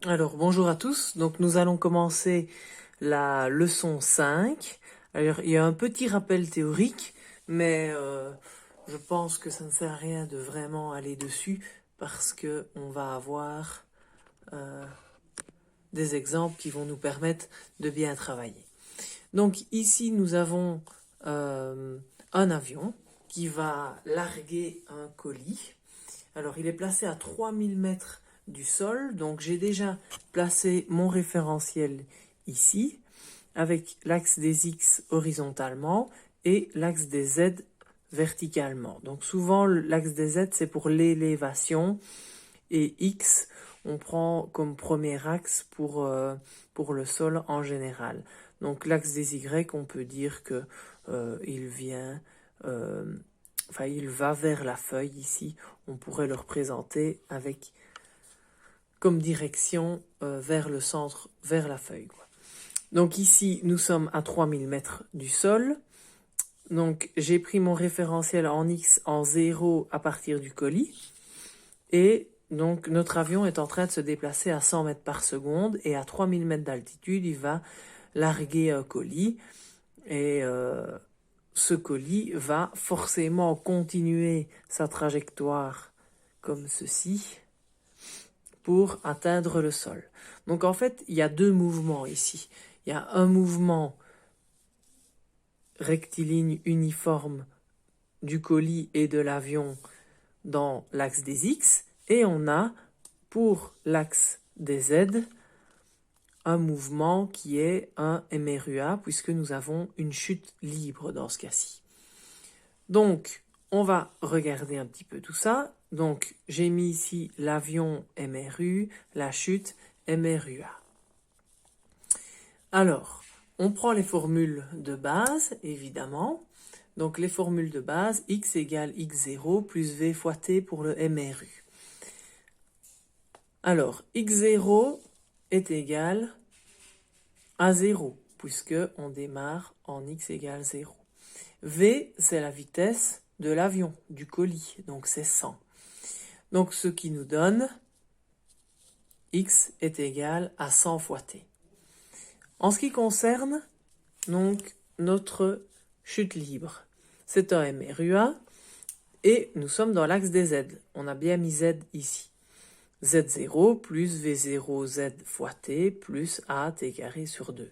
Alors, bonjour à tous. Donc, nous allons commencer la leçon 5. Alors, il y a un petit rappel théorique, mais je pense que ça ne sert à rien de vraiment aller dessus parce que on va avoir euh, des exemples qui vont nous permettre de bien travailler. Donc, ici, nous avons un avion qui va larguer un colis. Alors, il est placé à 3000 mètres du sol, donc j'ai déjà placé mon référentiel ici, avec l'axe des X horizontalement et l'axe des Z verticalement. Donc souvent, l'axe des Z, c'est pour l'élévation, et X, on prend comme premier axe pour le sol en général. Donc l'axe des Y, on peut dire que il vient... Enfin, il va vers la feuille ici. On pourrait le représenter avec comme direction vers le centre, vers la feuille, quoi. Donc ici, nous sommes à 3000 mètres du sol. Donc j'ai pris mon référentiel en X en 0 à partir du colis. Et donc notre avion est en train de se déplacer à 100 mètres par seconde. Et à 3000 mètres d'altitude, il va larguer un colis. Et ce colis va forcément continuer sa trajectoire comme ceci pour atteindre le sol. Donc en fait, il y a deux mouvements ici. Il y a un mouvement rectiligne uniforme du colis et de l'avion dans l'axe des X, et on a, pour l'axe des Z, un mouvement qui est un MRUA, puisque nous avons une chute libre dans ce cas-ci. Donc, on va regarder un petit peu tout ça. Donc, j'ai mis ici l'avion MRU, la chute MRUA. Alors, on prend les formules de base, évidemment. Donc, les formules de base, x égale x0 plus v fois t pour le MRU. Alors, x0 est égal à 0, puisque on démarre en x égale 0. V, c'est la vitesse de l'avion, du colis, donc c'est 100. Donc, ce qui nous donne x est égal à 100 fois t. En ce qui concerne donc notre chute libre, c'est un MRUA et nous sommes dans l'axe des Z. On a bien mis Z ici. Z0 plus V0Z fois T plus A T carré sur 2.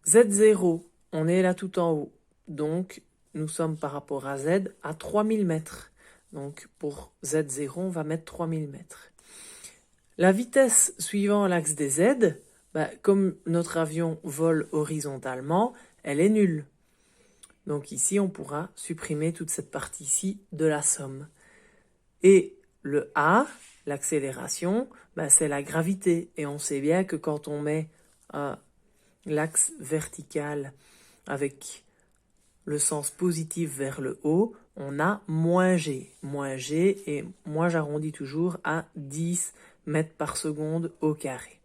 Z0, on est là tout en haut. Donc, nous sommes par rapport à Z à 3000 mètres. Donc, pour Z0, on va mettre 3000 mètres. La vitesse suivant l'axe des Z, comme notre avion vole horizontalement, elle est nulle. Donc ici, on pourra supprimer toute cette partie-ci de la somme. Et le A, l'accélération, c'est la gravité. Et on sait bien que quand on met l'axe vertical avec le sens positif vers le haut, on a moins G. Moins G, et moi j'arrondis toujours à 10 mètres par seconde au carré.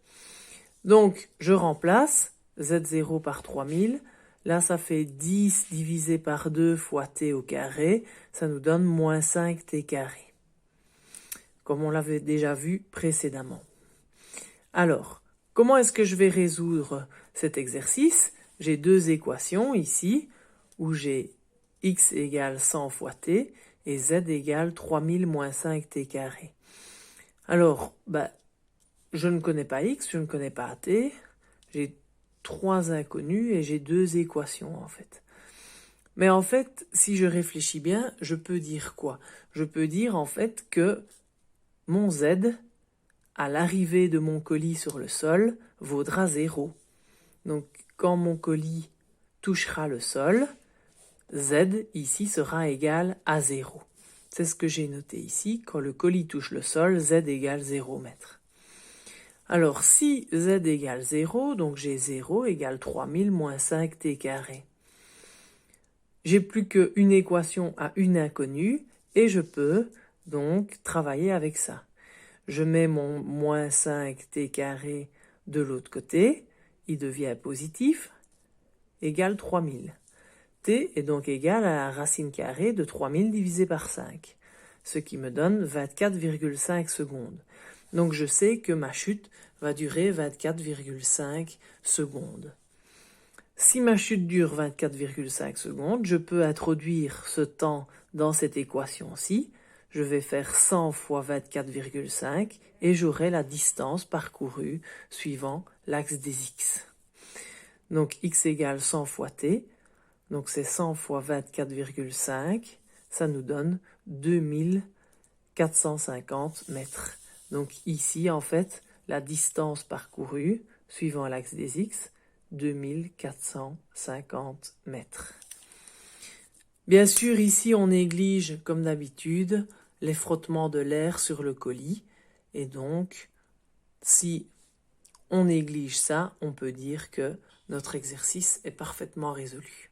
Donc, je remplace Z0 par 3000. Là, ça fait 10 divisé par 2 fois t au carré. Ça nous donne moins 5t carré, comme on l'avait déjà vu précédemment. Alors, comment est-ce que je vais résoudre cet exercice? J'ai deux équations ici, où j'ai x égale 100 fois t et z égale 3000 moins 5t carré. Alors, je ne connais pas x, je ne connais pas t. J'ai trois inconnus et j'ai deux équations en fait. Mais en fait, si je réfléchis bien, je peux dire quoi? Je peux dire en fait que mon z, à l'arrivée de mon colis sur le sol, vaudra 0. Donc quand mon colis touchera le sol, z ici sera égal à 0. C'est ce que j'ai noté ici. Quand le colis touche le sol, z égale 0 mètres. Alors, si z égale 0, donc j'ai 0 égale 3000 moins 5t carré. J'ai plus qu'une équation à une inconnue et je peux donc travailler avec ça. Je mets mon moins 5t carré de l'autre côté, il devient positif, égale 3000. T est donc égal à la racine carrée de 3000 divisé par 5, ce qui me donne 24,5 secondes. Donc je sais que ma chute va durer 24,5 secondes. Si ma chute dure 24,5 secondes, je peux introduire ce temps dans cette équation-ci. Je vais faire 100 fois 24,5 et j'aurai la distance parcourue suivant l'axe des x. Donc x égale 100 fois t, donc c'est 100 fois 24,5, ça nous donne 2450 mètres. Donc ici, en fait, la distance parcourue suivant l'axe des x, 2450 mètres. Bien sûr, ici, on néglige, comme d'habitude, les frottements de l'air sur le colis. Et donc, si on néglige ça, on peut dire que notre exercice est parfaitement résolu.